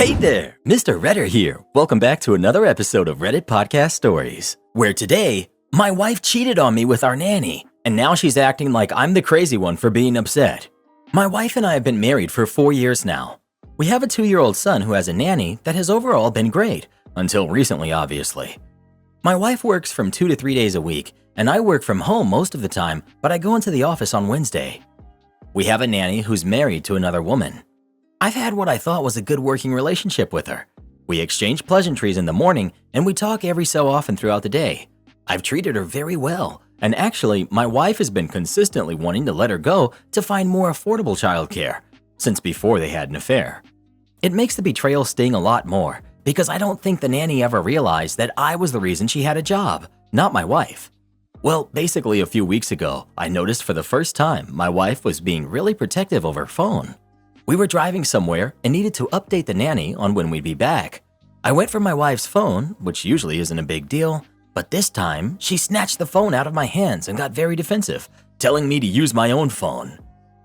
Hey there, Mr. Redder here. Welcome back to another episode of Reddit Podcast Stories, where today, my wife cheated on me with our nanny, and now she's acting like I'm the crazy one for being upset. My wife and I have been married for 4 years now. We have a 2-year-old son who has a nanny that has overall been great, until recently obviously. My wife works from 2 to 3 days a week, and I work from home most of the time, but I go into the office on Wednesday. We have a nanny who's married to another woman. I've had what I thought was a good working relationship with her. We exchange pleasantries in the morning and we talk every so often throughout the day. I've treated her very well, and actually, my wife has been consistently wanting to let her go to find more affordable childcare, since before they had an affair. It makes the betrayal sting a lot more, because I don't think the nanny ever realized that I was the reason she had a job, not my wife. Well, basically a few weeks ago, I noticed for the first time my wife was being really protective of her phone. We were driving somewhere and needed to update the nanny on when we'd be back. I went for my wife's phone, which usually isn't a big deal, but this time she snatched the phone out of my hands and got very defensive, telling me to use my own phone.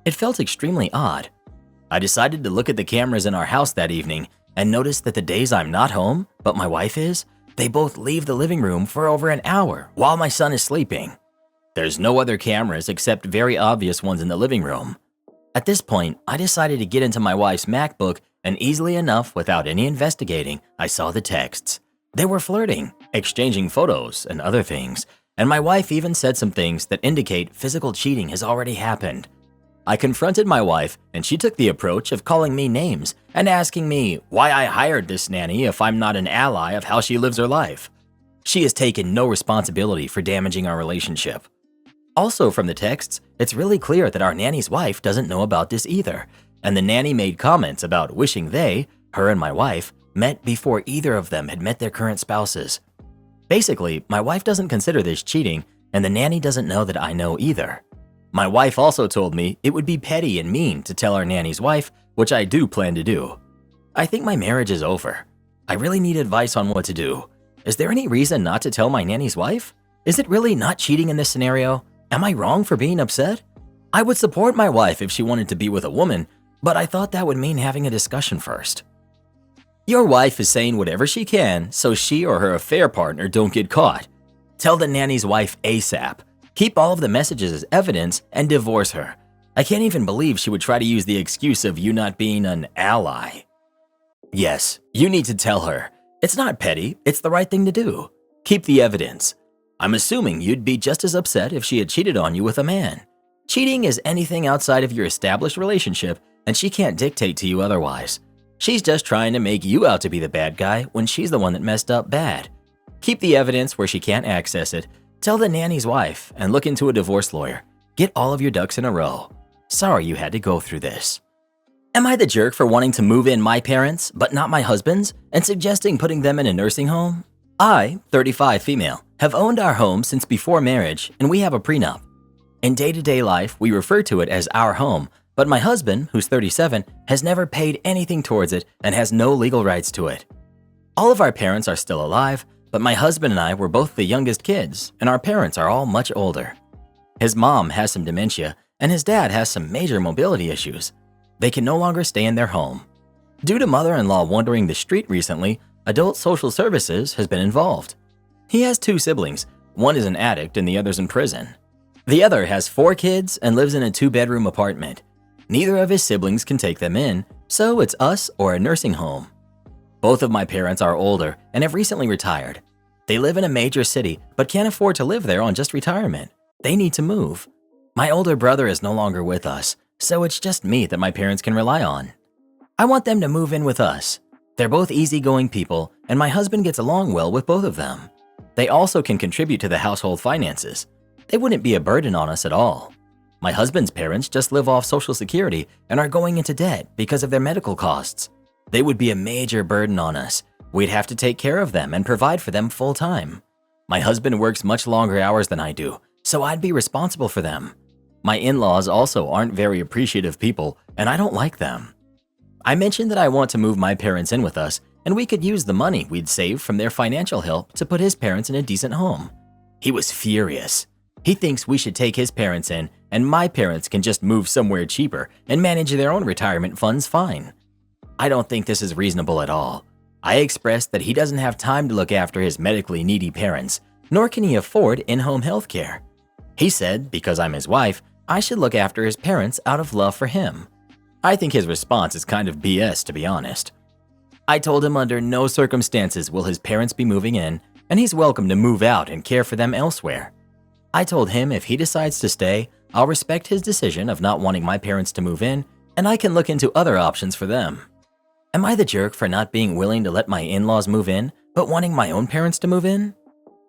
It felt extremely odd. I decided to look at the cameras in our house that evening and noticed that the days I'm not home, but my wife is, they both leave the living room for over an hour while my son is sleeping. There's no other cameras except very obvious ones in the living room. At this point, I decided to get into my wife's MacBook, and easily enough, without any investigating, I saw the texts. They were flirting, exchanging photos, and other things, and my wife even said some things that indicate physical cheating has already happened. I confronted my wife, and she took the approach of calling me names and asking me why I hired this nanny if I'm not an ally of how she lives her life. She has taken no responsibility for damaging our relationship. Also from the texts, it's really clear that our nanny's wife doesn't know about this either, and the nanny made comments about wishing they, her and my wife, met before either of them had met their current spouses. Basically, my wife doesn't consider this cheating, and the nanny doesn't know that I know either. My wife also told me it would be petty and mean to tell our nanny's wife, which I do plan to do. I think my marriage is over. I really need advice on what to do. Is there any reason not to tell my nanny's wife? Is it really not cheating in this scenario? Am I wrong for being upset? I would support my wife if she wanted to be with a woman, but I thought that would mean having a discussion first. Your wife is saying whatever she can so she or her affair partner don't get caught. Tell the nanny's wife ASAP. Keep all of the messages as evidence and divorce her. I can't even believe she would try to use the excuse of you not being an ally. Yes, you need to tell her. It's not petty, it's the right thing to do. Keep the evidence. I'm assuming you'd be just as upset if she had cheated on you with a man. Cheating is anything outside of your established relationship, and she can't dictate to you otherwise. She's just trying to make you out to be the bad guy when she's the one that messed up bad. Keep the evidence where she can't access it, tell the nanny's wife, and look into a divorce lawyer. Get all of your ducks in a row. Sorry you had to go through this. Am I the jerk for wanting to move in my parents, but not my husband's, and suggesting putting them in a nursing home? I, 35 female, have owned our home since before marriage, and we have a prenup. In day-to-day life, we refer to it as our home, but my husband, who's 37, has never paid anything towards it and has no legal rights to it. All of our parents are still alive, but my husband and I were both the youngest kids, and our parents are all much older. His mom has some dementia, and his dad has some major mobility issues. They can no longer stay in their home. Due to mother-in-law wandering the street recently, Adult Social Services has been involved. He has 2 siblings. One is an addict and the other's in prison. The other has 4 kids and lives in a 2-bedroom apartment. Neither of his siblings can take them in, so it's us or a nursing home. Both of my parents are older and have recently retired. They live in a major city but can't afford to live there on just retirement. They need to move. My older brother is no longer with us, so it's just me that my parents can rely on. I want them to move in with us. They're both easygoing people, and my husband gets along well with both of them. They also can contribute to the household finances. They wouldn't be a burden on us at all. My husband's parents just live off Social Security and are going into debt because of their medical costs. They would be a major burden on us. We'd have to take care of them and provide for them full time. My husband works much longer hours than I do, so I'd be responsible for them. My in-laws also aren't very appreciative people, and I don't like them. I mentioned that I want to move my parents in with us, and we could use the money we'd save from their financial help to put his parents in a decent home. He was furious. He thinks we should take his parents in, and my parents can just move somewhere cheaper and manage their own retirement funds fine. I don't think this is reasonable at all. I expressed that he doesn't have time to look after his medically needy parents, nor can he afford in-home health care. He said, because I'm his wife, I should look after his parents out of love for him. I think his response is kind of BS, to be honest. I told him under no circumstances will his parents be moving in, and he's welcome to move out and care for them elsewhere. I told him if he decides to stay, I'll respect his decision of not wanting my parents to move in, and I can look into other options for them. Am I the jerk for not being willing to let my in-laws move in, but wanting my own parents to move in?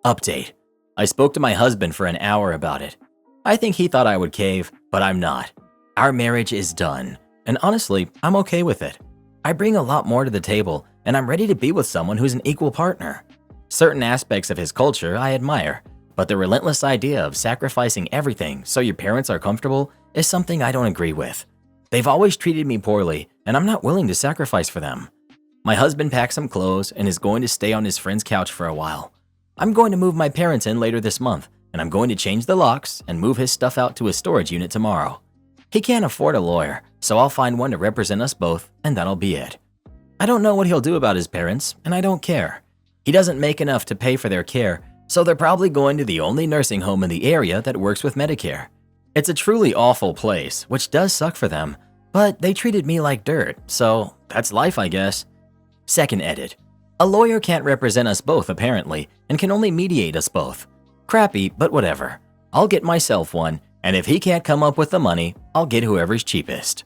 Update. I spoke to my husband for an hour about it. I think he thought I would cave, but I'm not. Our marriage is done, and honestly, I'm okay with it. I bring a lot more to the table, and I'm ready to be with someone who's an equal partner. Certain aspects of his culture I admire, but the relentless idea of sacrificing everything so your parents are comfortable is something I don't agree with. They've always treated me poorly, and I'm not willing to sacrifice for them. My husband packed some clothes and is going to stay on his friend's couch for a while. I'm going to move my parents in later this month, and I'm going to change the locks and move his stuff out to a storage unit tomorrow. He can't afford a lawyer, so I'll find one to represent us both, and that'll be it. I don't know what he'll do about his parents, and I don't care. He doesn't make enough to pay for their care, so they're probably going to the only nursing home in the area that works with Medicare. It's a truly awful place, which does suck for them, but they treated me like dirt, so that's life, I guess. Second edit. A lawyer can't represent us both, apparently, and can only mediate us both. Crappy, but whatever. I'll get myself one, and if he can't come up with the money, I'll get whoever's cheapest.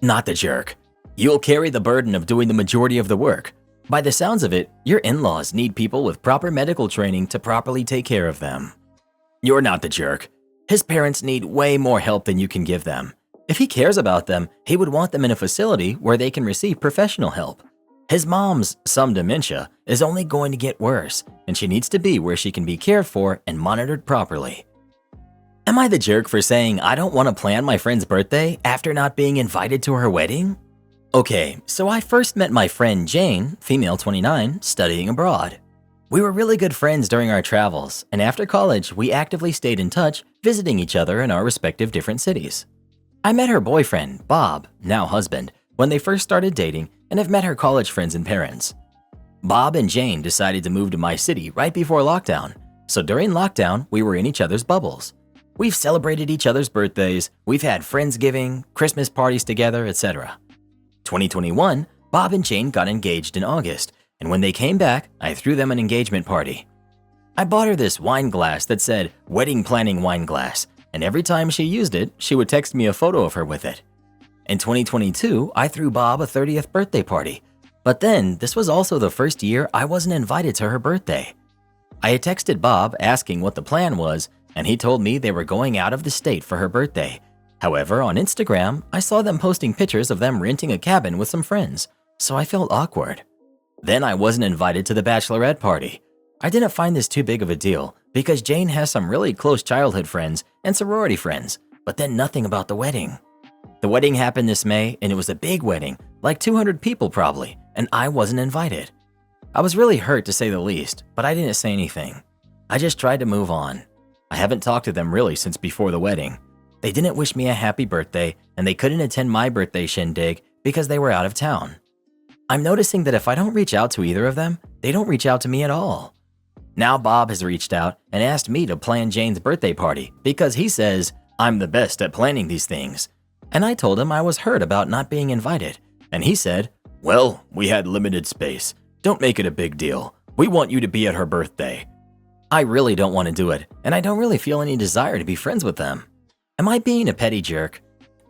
Not the jerk. You'll carry the burden of doing the majority of the work. By the sounds of it, your in-laws need people with proper medical training to properly take care of them. You're not the jerk. His parents need way more help than you can give them. If he cares about them, he would want them in a facility where they can receive professional help. His mom's some dementia is only going to get worse, and she needs to be where she can be cared for and monitored properly. Am I the jerk for saying I don't want to plan my friend's birthday after not being invited to her wedding? Okay, so I first met my friend Jane, female 29, studying abroad. We were really good friends during our travels, and after college, we actively stayed in touch, visiting each other in our respective different cities. I met her boyfriend, Bob, now husband, when they first started dating, and have met her college friends and parents. Bob and Jane decided to move to my city right before lockdown, so during lockdown, we were in each other's bubbles. We've celebrated each other's birthdays, we've had Friendsgiving, Christmas parties together, etc. 2021, Bob and Jane got engaged in August, and when they came back, I threw them an engagement party. I bought her this wine glass that said wedding planning wine glass, and every time she used it, she would text me a photo of her with it. In 2022, I threw Bob a 30th birthday party, but then this was also the first year I wasn't invited to her birthday. I had texted Bob asking what the plan was, and he told me they were going out of the state for her birthday. However, on Instagram, I saw them posting pictures of them renting a cabin with some friends, so I felt awkward. Then I wasn't invited to the bachelorette party. I didn't find this too big of a deal because Jane has some really close childhood friends and sorority friends, but then nothing about the wedding. The wedding happened this May, and it was a big wedding, like 200 people probably, and I wasn't invited. I was really hurt to say the least, but I didn't say anything. I just tried to move on. I haven't talked to them really since before the wedding. They didn't wish me a happy birthday, and they couldn't attend my birthday shindig because they were out of town. I'm noticing that if I don't reach out to either of them, they don't reach out to me at all. Now Bob has reached out and asked me to plan Jane's birthday party because he says I'm the best at planning these things. And I told him I was hurt about not being invited, and he said, "Well, we had limited space. Don't make it a big deal. We want you to be at her birthday." I really don't want to do it, and I don't really feel any desire to be friends with them. Am I being a petty jerk?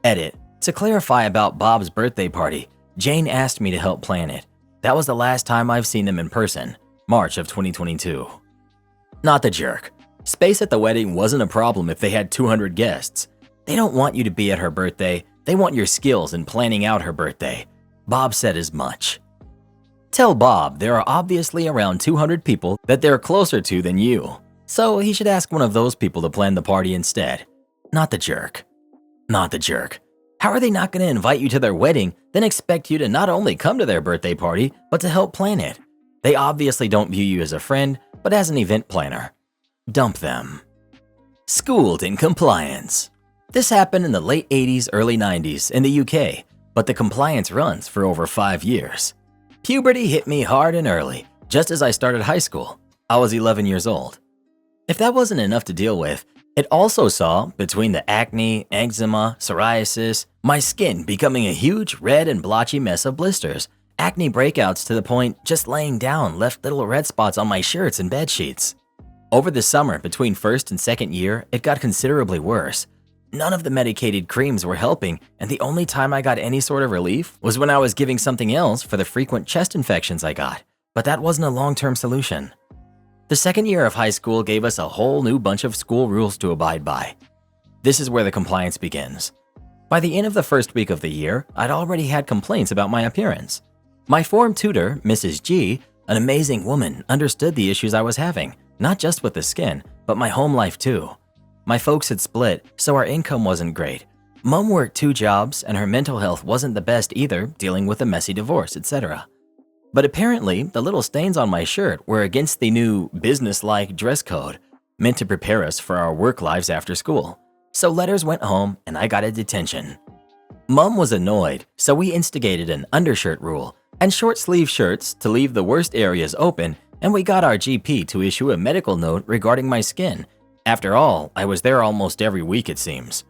Edit. To clarify about Bob's birthday party, Jane asked me to help plan it. That was the last time I've seen them in person, March of 2022. Not the jerk. Space at the wedding wasn't a problem if they had 200 guests. They don't want you to be at her birthday, they want your skills in planning out her birthday. Bob said as much. Tell Bob there are obviously around 200 people that they're closer to than you, so he should ask one of those people to plan the party instead. Not the jerk. Not the jerk. How are they not going to invite you to their wedding, then expect you to not only come to their birthday party, but to help plan it? They obviously don't view you as a friend, but as an event planner. Dump them. Schooled in compliance. This happened in the late 80s, early 90s in the UK. but the compliance runs for over 5 years. Puberty hit me hard and early, just as I started high school. I was 11 years old. If that wasn't enough to deal with, it also saw, between the acne, eczema, psoriasis, my skin becoming a huge red and blotchy mess of blisters, acne breakouts to the point just laying down left little red spots on my shirts and bed sheets. Over the summer between first and second year, it got considerably worse. None of the medicated creams were helping, and the only time I got any sort of relief was when I was giving something else for the frequent chest infections I got, but that wasn't a long-term solution. The second year of high school gave us a whole new bunch of school rules to abide by. This is where the compliance begins. By the end of the first week of the year, I'd already had complaints about my appearance. My form tutor, Mrs. G, an amazing woman, understood the issues I was having, not just with the skin, but my home life too. My folks had split, so our income wasn't great. Mom worked 2 jobs, and her mental health wasn't the best either, dealing with a messy divorce, etc. But apparently, the little stains on my shirt were against the new business-like dress code, meant to prepare us for our work lives after school. So letters went home, and I got a detention. Mom was annoyed, so we instigated an undershirt rule and short-sleeve shirts to leave the worst areas open, and we got our GP to issue a medical note regarding my skin. After all, I was there almost every week, it seems.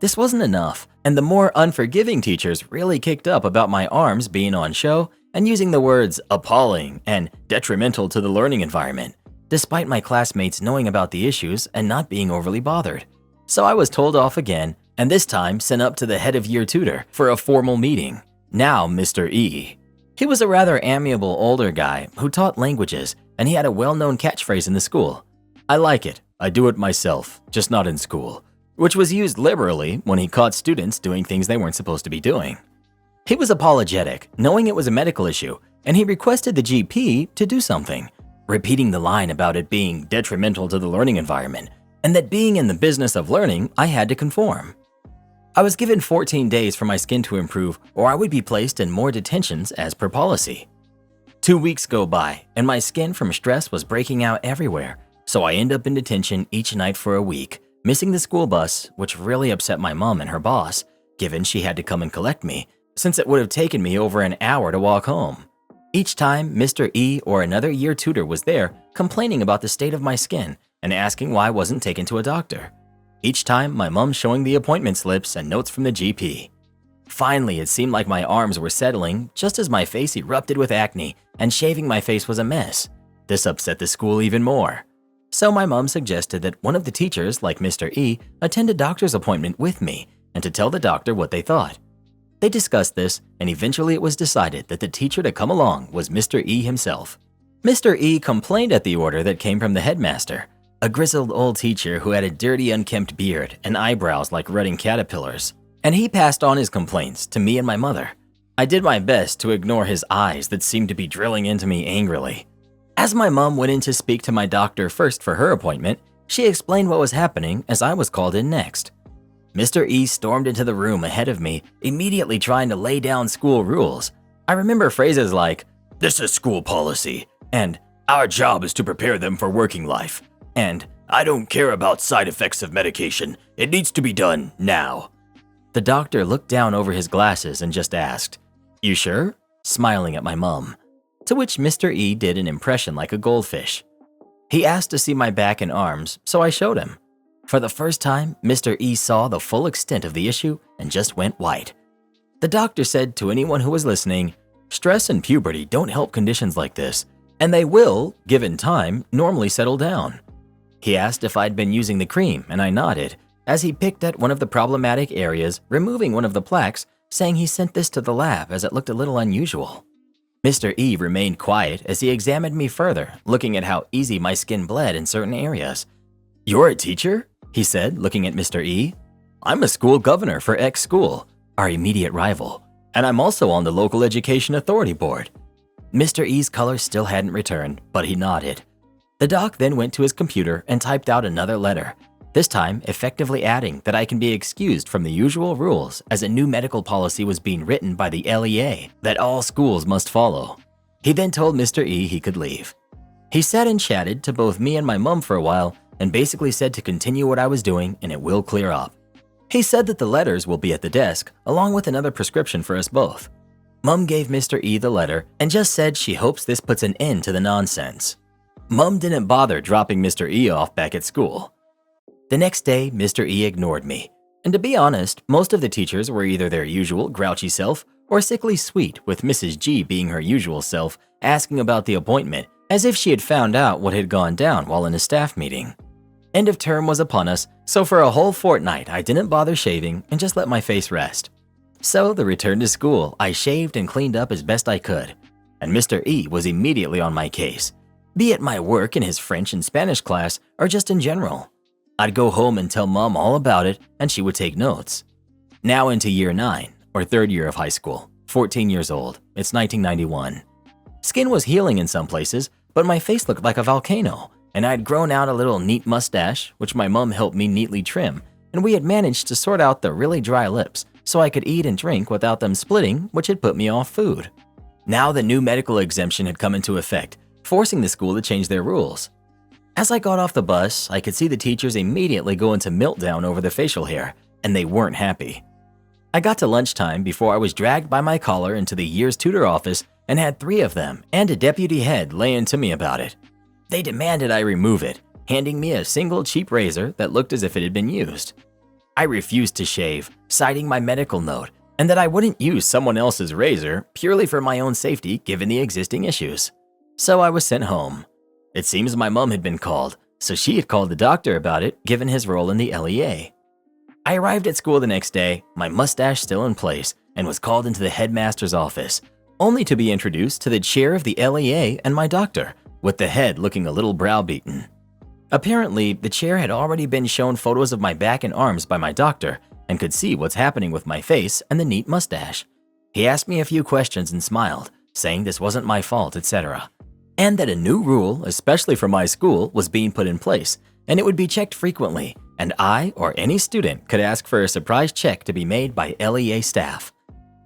This wasn't enough, and the more unforgiving teachers really kicked up about my arms being on show and using the words appalling and detrimental to the learning environment, despite my classmates knowing about the issues and not being overly bothered. So I was told off again, and this time sent up to the head of year tutor for a formal meeting, now Mr. E. He was a rather amiable older guy who taught languages, and he had a well-known catchphrase in the school. I like it. I do it myself, just not in school, which was used liberally when he caught students doing things they weren't supposed to be doing. He was apologetic, knowing it was a medical issue, and he requested the GP to do something, repeating the line about it being detrimental to the learning environment, and that being in the business of learning, I had to conform. I was given 14 days for my skin to improve, or I would be placed in more detentions as per policy. 2 weeks go by, and my skin from stress was breaking out everywhere, so I end up in detention each night for a week, missing the school bus, which really upset my mom and her boss, given she had to come and collect me, since it would have taken me over an hour to walk home. Each time, Mr. E or another year tutor was there complaining about the state of my skin and asking why I wasn't taken to a doctor. Each time, my mom showing the appointment slips and notes from the GP. Finally, it seemed like my arms were settling just as my face erupted with acne and shaving my face was a mess. This upset the school even more. So my mom suggested that one of the teachers, like Mr. E, attend a doctor's appointment with me and to tell the doctor what they thought. They discussed this, and eventually it was decided that the teacher to come along was Mr. E himself. Mr. E complained at the order that came from the headmaster, a grizzled old teacher who had a dirty unkempt beard and eyebrows like rutting caterpillars, and he passed on his complaints to me and my mother. I did my best to ignore his eyes that seemed to be drilling into me angrily. As my mom went in to speak to my doctor first for her appointment, she explained what was happening as I was called in next. Mr. E stormed into the room ahead of me, immediately trying to lay down school rules. I remember phrases like, "This is school policy," and "Our job is to prepare them for working life," and "I don't care about side effects of medication. It needs to be done now." The doctor looked down over his glasses and just asked, "You sure?" smiling at my mom. To which Mr. E did an impression like a goldfish. He asked to see my back and arms, so I showed him. For the first time, Mr. E saw the full extent of the issue and just went white. The doctor said to anyone who was listening, "Stress and puberty don't help conditions like this, and they will, given time, normally settle down." He asked if I'd been using the cream, and I nodded, as he picked at one of the problematic areas, removing one of the plaques, saying he sent this to the lab as it looked a little unusual. Mr. E remained quiet as he examined me further, looking at how easy my skin bled in certain areas. "You're a teacher?" he said, looking at Mr. E. "I'm a school governor for X school, our immediate rival, and I'm also on the local education authority board." Mr. E's color still hadn't returned, but he nodded. The doc then went to his computer and typed out another letter, this time effectively adding that I can be excused from the usual rules as a new medical policy was being written by the LEA that all schools must follow. He then told Mr. E he could leave. He sat and chatted to both me and my mom for a while and basically said to continue what I was doing and it will clear up. He said that the letters will be at the desk, along with another prescription for us both. Mom gave Mr. E the letter and just said she hopes this puts an end to the nonsense. Mom didn't bother dropping Mr. E off back at school. The next day, Mr. E ignored me. And to be honest, most of the teachers were either their usual grouchy self or sickly sweet, with Mrs. G being her usual self, asking about the appointment as if she had found out what had gone down while in a staff meeting. End of term was upon us, so for a whole fortnight I didn't bother shaving and just let my face rest. So the return to school, I shaved and cleaned up as best I could. And Mr. E was immediately on my case, be it my work in his French and Spanish class or just in general. I'd go home and tell Mom all about it and she would take notes. Now into year 9, or third year of high school, 14 years old, it's 1991. Skin was healing in some places, but my face looked like a volcano, and I'd grown out a little neat mustache, which my mom helped me neatly trim, and we had managed to sort out the really dry lips so I could eat and drink without them splitting, which had put me off food. Now the new medical exemption had come into effect, forcing the school to change their rules. As I got off the bus, I could see the teachers immediately go into meltdown over the facial hair, and they weren't happy. I got to lunchtime before I was dragged by my collar into the year's tutor office and had 3 of them and a deputy head lay into me about it. They demanded I remove it, handing me a single cheap razor that looked as if it had been used. I refused to shave, citing my medical note and that I wouldn't use someone else's razor purely for my own safety given the existing issues. So I was sent home. It seems my mom had been called, so she had called the doctor about it given his role in the LEA. I arrived at school the next day, my mustache still in place, and was called into the headmaster's office, only to be introduced to the chair of the LEA and my doctor, with the head looking a little browbeaten. Apparently, the chair had already been shown photos of my back and arms by my doctor and could see what's happening with my face and the neat mustache. He asked me a few questions and smiled, saying this wasn't my fault, etc. And that a new rule, especially for my school, was being put in place, and it would be checked frequently, and I or any student could ask for a surprise check to be made by LEA staff.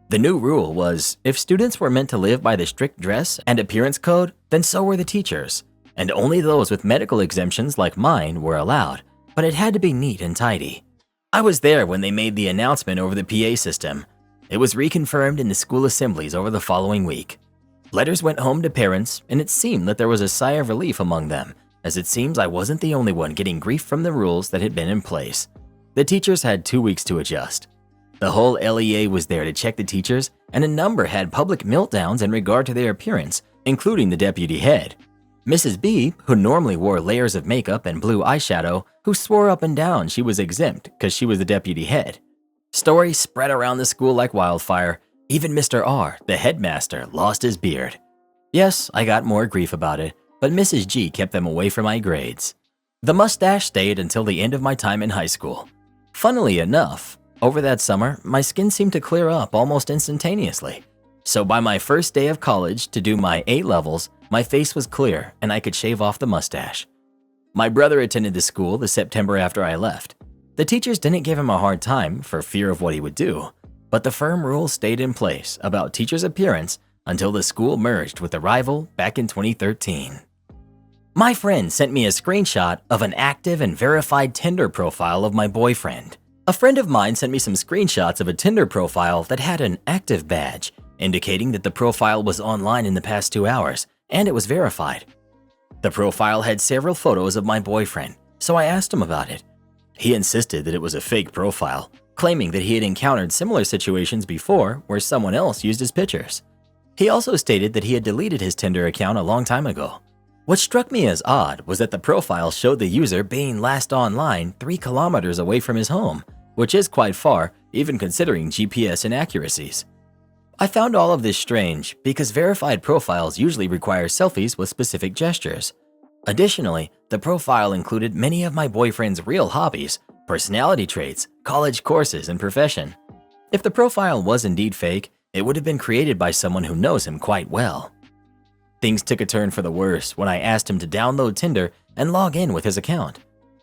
The new rule was, if students were meant to live by the strict dress and appearance code, then so were the teachers, and only those with medical exemptions like mine were allowed, but it had to be neat and tidy. I was there when they made the announcement over the PA system. It was reconfirmed in the school assemblies over the following week. Letters went home to parents, and it seemed that there was a sigh of relief among them, as it seems I wasn't the only one getting grief from the rules that had been in place. The teachers had 2 weeks to adjust. The whole LEA was there to check the teachers, and a number had public meltdowns in regard to their appearance, including the deputy head. Mrs. B, who normally wore layers of makeup and blue eyeshadow, who swore up and down she was exempt because she was the deputy head. Stories spread around the school like wildfire. Even Mr. R, the headmaster, lost his beard. Yes, I got more grief about it, but Mrs. G kept them away from my grades. The mustache stayed until the end of my time in high school. Funnily enough, over that summer, my skin seemed to clear up almost instantaneously. So by my first day of college to do my A-levels, my face was clear and I could shave off the mustache. My brother attended the school the September after I left. The teachers didn't give him a hard time for fear of what he would do, but the firm rules stayed in place about teachers' appearance until the school merged with the rival back in 2013. My friend sent me a screenshot of an active and verified Tinder profile of my boyfriend. A friend of mine sent me some screenshots of a Tinder profile that had an active badge, indicating that the profile was online in the past 2 hours, and it was verified. The profile had several photos of my boyfriend, so I asked him about it. He insisted that it was a fake profile, claiming that he had encountered similar situations before where someone else used his pictures. He also stated that he had deleted his Tinder account a long time ago. What struck me as odd was that the profile showed the user being last online 3 kilometers away from his home, which is quite far, even considering GPS inaccuracies. I found all of this strange because verified profiles usually require selfies with specific gestures. Additionally, the profile included many of my boyfriend's real hobbies, personality traits, college courses, and profession. If the profile was indeed fake, it would have been created by someone who knows him quite well. Things took a turn for the worse when I asked him to download Tinder and log in with his account.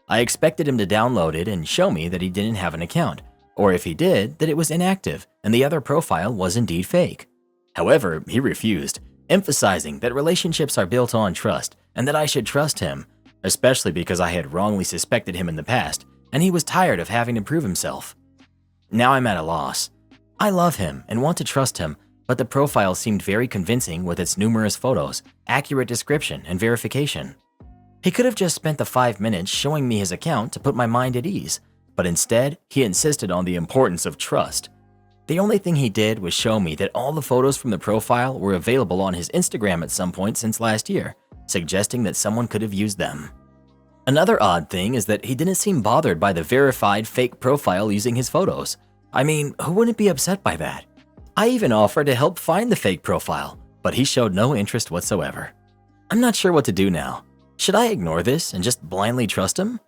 I expected him to download it and show me that he didn't have an account, or if he did, that it was inactive and the other profile was indeed fake. However, he refused, emphasizing that relationships are built on trust and that I should trust him, especially because I had wrongly suspected him in the past and he was tired of having to prove himself. Now I'm at a loss. I love him and want to trust him, but the profile seemed very convincing with its numerous photos, accurate description, and verification. He could have just spent the 5 minutes showing me his account to put my mind at ease, but instead, he insisted on the importance of trust. The only thing he did was show me that all the photos from the profile were available on his Instagram at some point since last year, suggesting that someone could have used them. Another odd thing is that he didn't seem bothered by the verified fake profile using his photos. I mean, who wouldn't be upset by that? I even offered to help find the fake profile, but he showed no interest whatsoever. I'm not sure what to do now. Should I ignore this and just blindly trust him?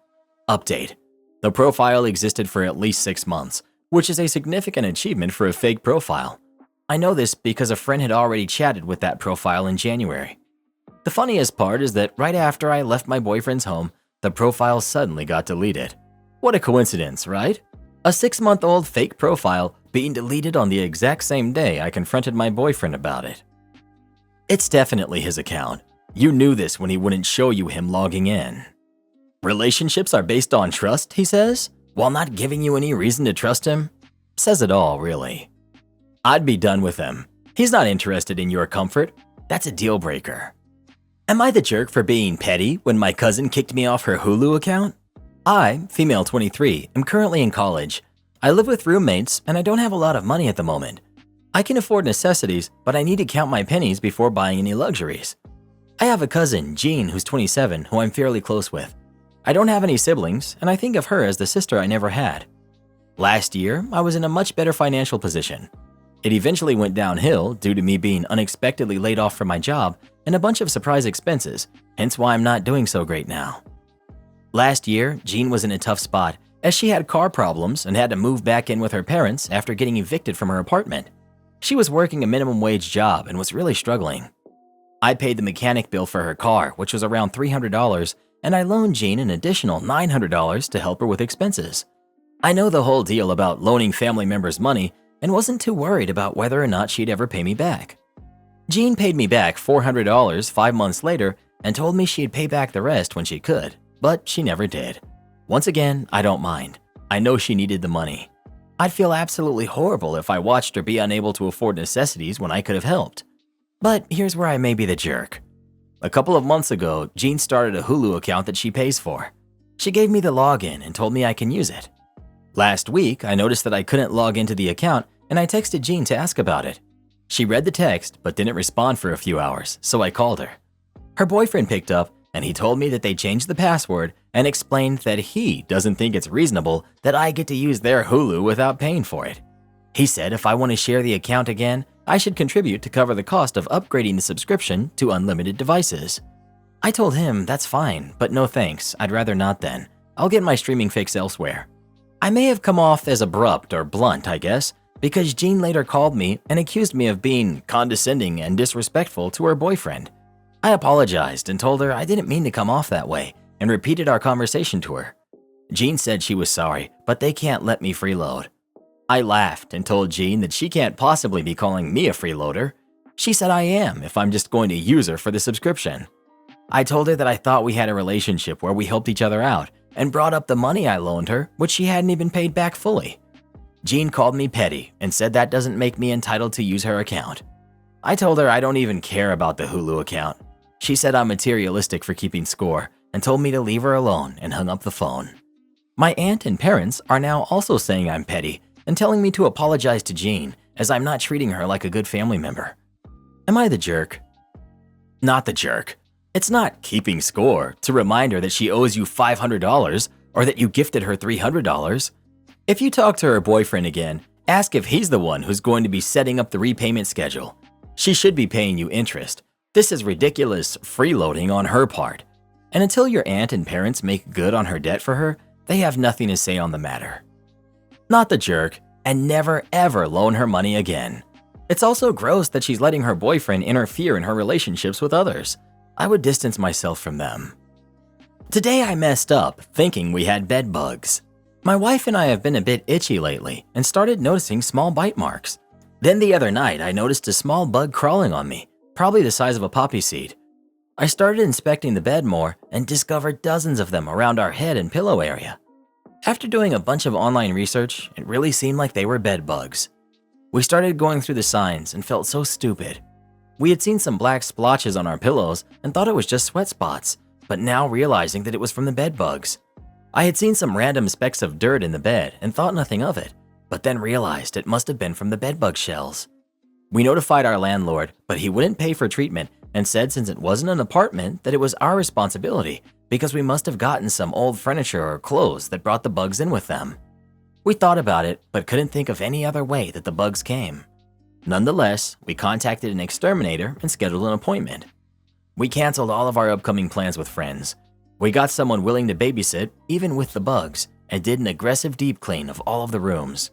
Update. The profile existed for at least 6 months, which is a significant achievement for a fake profile. I know this because a friend had already chatted with that profile in January. The funniest part is that right after I left my boyfriend's home, the profile suddenly got deleted. What a coincidence, right? A 6-month-old fake profile being deleted on the exact same day I confronted my boyfriend about it. It's definitely his account. You knew this when he wouldn't show you him logging in. Relationships are based on trust, he says, while not giving you any reason to trust him. Says it all, really. I'd be done with him. He's not interested in your comfort. That's a deal breaker. Am I the jerk for being petty when my cousin kicked me off her Hulu account? I, female 23, am currently in college. I live with roommates and I don't have a lot of money at the moment. I can afford necessities, but I need to count my pennies before buying any luxuries. I have a cousin, Jean, who's 27, who I'm fairly close with. I don't have any siblings, and I think of her as the sister I never had. Last year, I was in a much better financial position. It eventually went downhill due to me being unexpectedly laid off from my job and a bunch of surprise expenses, hence why I'm not doing so great now. Last year, Jean was in a tough spot as she had car problems and had to move back in with her parents after getting evicted from her apartment. She was working a minimum wage job and was really struggling. I paid the mechanic bill for her car, which was around $300, and I loaned Jean an additional $900 to help her with expenses. I know the whole deal about loaning family members money and wasn't too worried about whether or not she'd ever pay me back. Jean paid me back $400 5 months later and told me she'd pay back the rest when she could, but she never did. Once again, I don't mind. I know she needed the money. I'd feel absolutely horrible if I watched her be unable to afford necessities when I could have helped. But here's where I may be the jerk. A couple of months ago, Jean started a Hulu account that she pays for. She gave me the login and told me I can use it. Last week, I noticed that I couldn't log into the account and I texted Jean to ask about it. She read the text but didn't respond for a few hours, so I called her. Her boyfriend picked up and he told me that they changed the password and explained that he doesn't think it's reasonable that I get to use their Hulu without paying for it. He said if I want to share the account again, I should contribute to cover the cost of upgrading the subscription to unlimited devices. I told him that's fine, but no thanks, I'd rather not then. I'll get my streaming fix elsewhere. I may have come off as abrupt or blunt, I guess, because Jean later called me and accused me of being condescending and disrespectful to her boyfriend. I apologized and told her I didn't mean to come off that way and repeated our conversation to her. Jean said she was sorry, but they can't let me freeload. I laughed and told Jean that she can't possibly be calling me a freeloader. She said I am if I'm just going to use her for the subscription. I told her that I thought we had a relationship where we helped each other out and brought up the money I loaned her, which she hadn't even paid back fully. Jean called me petty and said that doesn't make me entitled to use her account. I told her I don't even care about the Hulu account. She said I'm materialistic for keeping score and told me to leave her alone and hung up the phone. My aunt and parents are now also saying I'm petty and telling me to apologize to Jean as I'm not treating her like a good family member. Am I the jerk? Not the jerk. It's not keeping score to remind her that she owes you $500 or that you gifted her $300. If you talk to her boyfriend again, ask if he's the one who's going to be setting up the repayment schedule. She should be paying you interest. This is ridiculous freeloading on her part. And until your aunt and parents make good on her debt for her, they have nothing to say on the matter. Not the jerk, and never ever loan her money again. It's also gross that she's letting her boyfriend interfere in her relationships with others. I would distance myself from them. Today I messed up thinking we had bed bugs. My wife and I have been a bit itchy lately and started noticing small bite marks. Then the other night I noticed a small bug crawling on me, probably the size of a poppy seed. I started inspecting the bed more and discovered dozens of them around our head and pillow area. After doing a bunch of online research, it really seemed like they were bed bugs. We started going through the signs and felt so stupid. We had seen some black splotches on our pillows and thought it was just sweat spots, but now realizing that it was from the bed bugs. I had seen some random specks of dirt in the bed and thought nothing of it, but then realized it must have been from the bed bug shells. We notified our landlord, but he wouldn't pay for treatment and said since it wasn't an apartment that it was our responsibility because we must have gotten some old furniture or clothes that brought the bugs in with them. We thought about it, but couldn't think of any other way that the bugs came. Nonetheless, we contacted an exterminator and scheduled an appointment. We canceled all of our upcoming plans with friends. We got someone willing to babysit, even with the bugs, and did an aggressive deep clean of all of the rooms.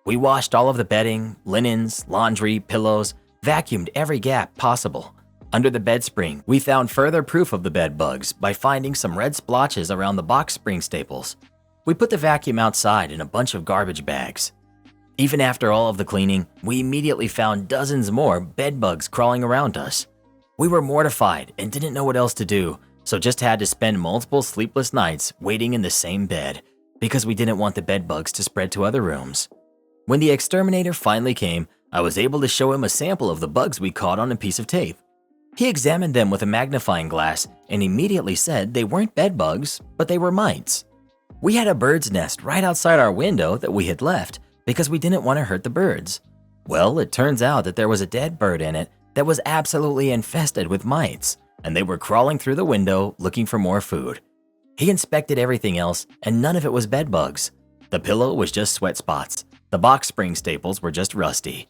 We washed all of the bedding, linens, laundry, pillows, vacuumed every gap possible. Under the bed spring, we found further proof of the bed bugs by finding some red splotches around the box spring staples. We put the vacuum outside in a bunch of garbage bags. Even after all of the cleaning, we immediately found dozens more bed bugs crawling around us. We were mortified and didn't know what else to do, so just had to spend multiple sleepless nights waiting in the same bed because we didn't want the bed bugs to spread to other rooms. When the exterminator finally came, I was able to show him a sample of the bugs we caught on a piece of tape. He examined them with a magnifying glass and immediately said they weren't bed bugs, but they were mites. We had a bird's nest right outside our window that we had left because we didn't want to hurt the birds. Well, it turns out that there was a dead bird in it that was absolutely infested with mites, and they were crawling through the window looking for more food. He inspected everything else, and none of it was bed bugs. The pillow was just sweat spots. The box spring staples were just rusty.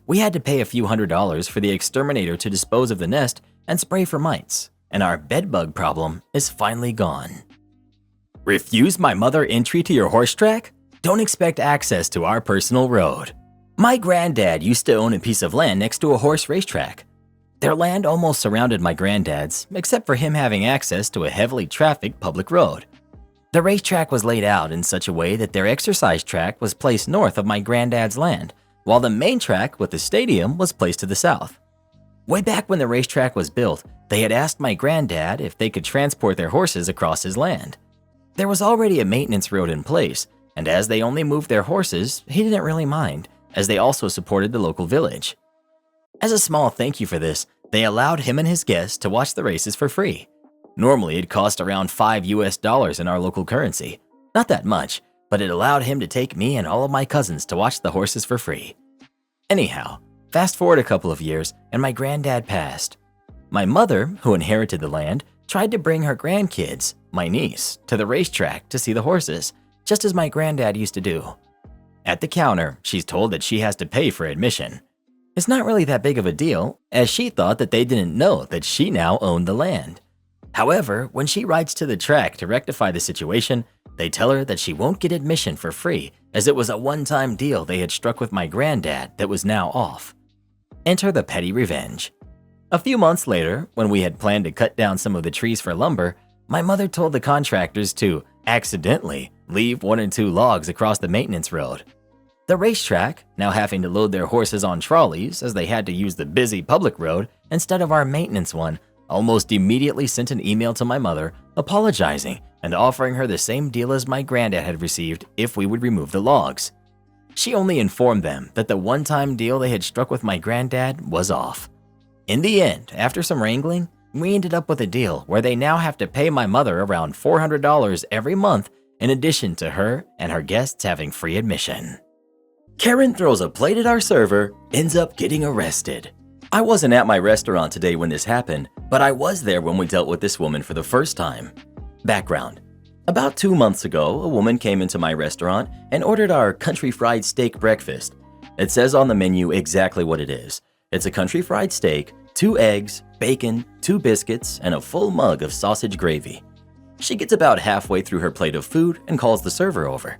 We had to pay a few $100s for the exterminator to dispose of the nest and spray for mites, and our bed bug problem is finally gone. Refuse my mother entry to your horse track? Don't expect access to our personal road. My granddad used to own a piece of land next to a horse racetrack. Their land almost surrounded my granddad's, except for him having access to a heavily trafficked public road. The racetrack was laid out in such a way that their exercise track was placed north of my granddad's land, while the main track with the stadium was placed to the south. Way back when the racetrack was built, they had asked my granddad if they could transport their horses across his land. There was already a maintenance road in place, and as they only moved their horses, he didn't really mind, as they also supported the local village. As a small thank you for this, they allowed him and his guests to watch the races for free. Normally, it cost around $5 in our local currency. Not that much, but it allowed him to take me and all of my cousins to watch the horses for free. Anyhow, fast forward a couple of years, and my granddad passed. My mother, who inherited the land, tried to bring her grandkids, my niece, to the racetrack to see the horses, just as my granddad used to do. At the counter, she's told that she has to pay for admission. It's not really that big of a deal, as she thought that they didn't know that she now owned the land. However, when she writes to the track to rectify the situation, they tell her that she won't get admission for free as it was a one-time deal they had struck with my granddad that was now off. Enter the petty revenge. A few months later, when we had planned to cut down some of the trees for lumber, my mother told the contractors to accidentally leave 1 or 2 logs across the maintenance road. The racetrack, now having to load their horses on trolleys as they had to use the busy public road instead of our maintenance one, almost immediately sent an email to my mother apologizing and offering her the same deal as my granddad had received if we would remove the logs. She only informed them that the one-time deal they had struck with my granddad was off. In the end, after some wrangling, we ended up with a deal where they now have to pay my mother around $400 every month in addition to her and her guests having free admission. Karen throws a plate at our server, ends up getting arrested. I wasn't at my restaurant today when this happened, but I was there when we dealt with this woman for the first time. Background. About 2 months ago, a woman came into my restaurant and ordered our country fried steak breakfast. It says on the menu exactly what it is. It's a country fried steak, 2 eggs, bacon, 2 biscuits, and a full mug of sausage gravy. She gets about halfway through her plate of food and calls the server over.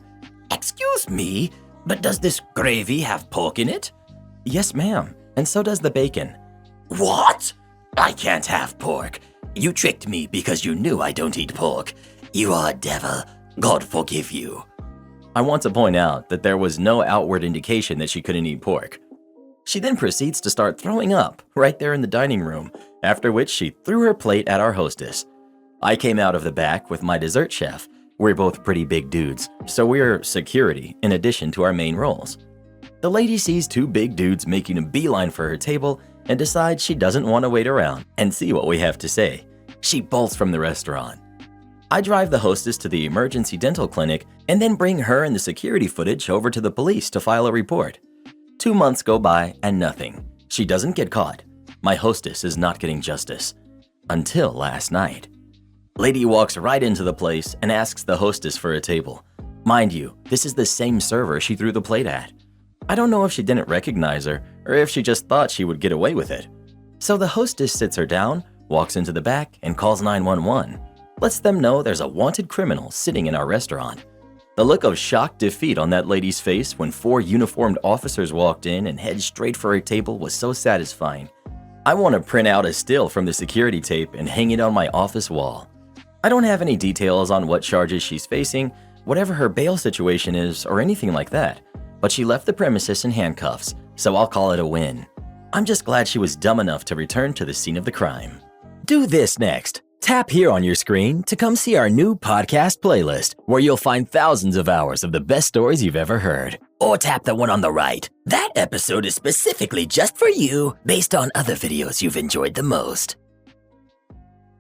"Excuse me, but does this gravy have pork in it?" "Yes, ma'am, and so does the bacon." "What? I can't have pork. You tricked me because you knew I don't eat pork. You are a devil. God forgive you." I want to point out that there was no outward indication that she couldn't eat pork. She then proceeds to start throwing up right there in the dining room, after which she threw her plate at our hostess. I came out of the back with my dessert chef, We're both pretty big dudes, so we're security in addition to our main roles. The lady sees two big dudes making a beeline for her table and decides she doesn't want to wait around and see what we have to say. She bolts from the restaurant. I drive the hostess to the emergency dental clinic and then bring her and the security footage over to the police to file a report. 2 months go by and nothing. She doesn't get caught. My hostess is not getting justice. Until last night. Lady walks right into the place and asks the hostess for a table. Mind you, this is the same server she threw the plate at. I don't know if she didn't recognize her or if she just thought she would get away with it. So the hostess sits her down, walks into the back, and calls 911. Lets them know there's a wanted criminal sitting in our restaurant. The look of shocked defeat on that lady's face when 4 uniformed officers walked in and headed straight for her table was so satisfying. I want to print out a still from the security tape and hang it on my office wall. I don't have any details on what charges she's facing, whatever her bail situation is, or anything like that, but she left the premises in handcuffs, so I'll call it a win. I'm just glad she was dumb enough to return to the scene of the crime. Do this next. Tap here on your screen to come see our new podcast playlist, where you'll find thousands of hours of the best stories you've ever heard. Or tap the one on the right. That episode is specifically just for you, based on other videos you've enjoyed the most.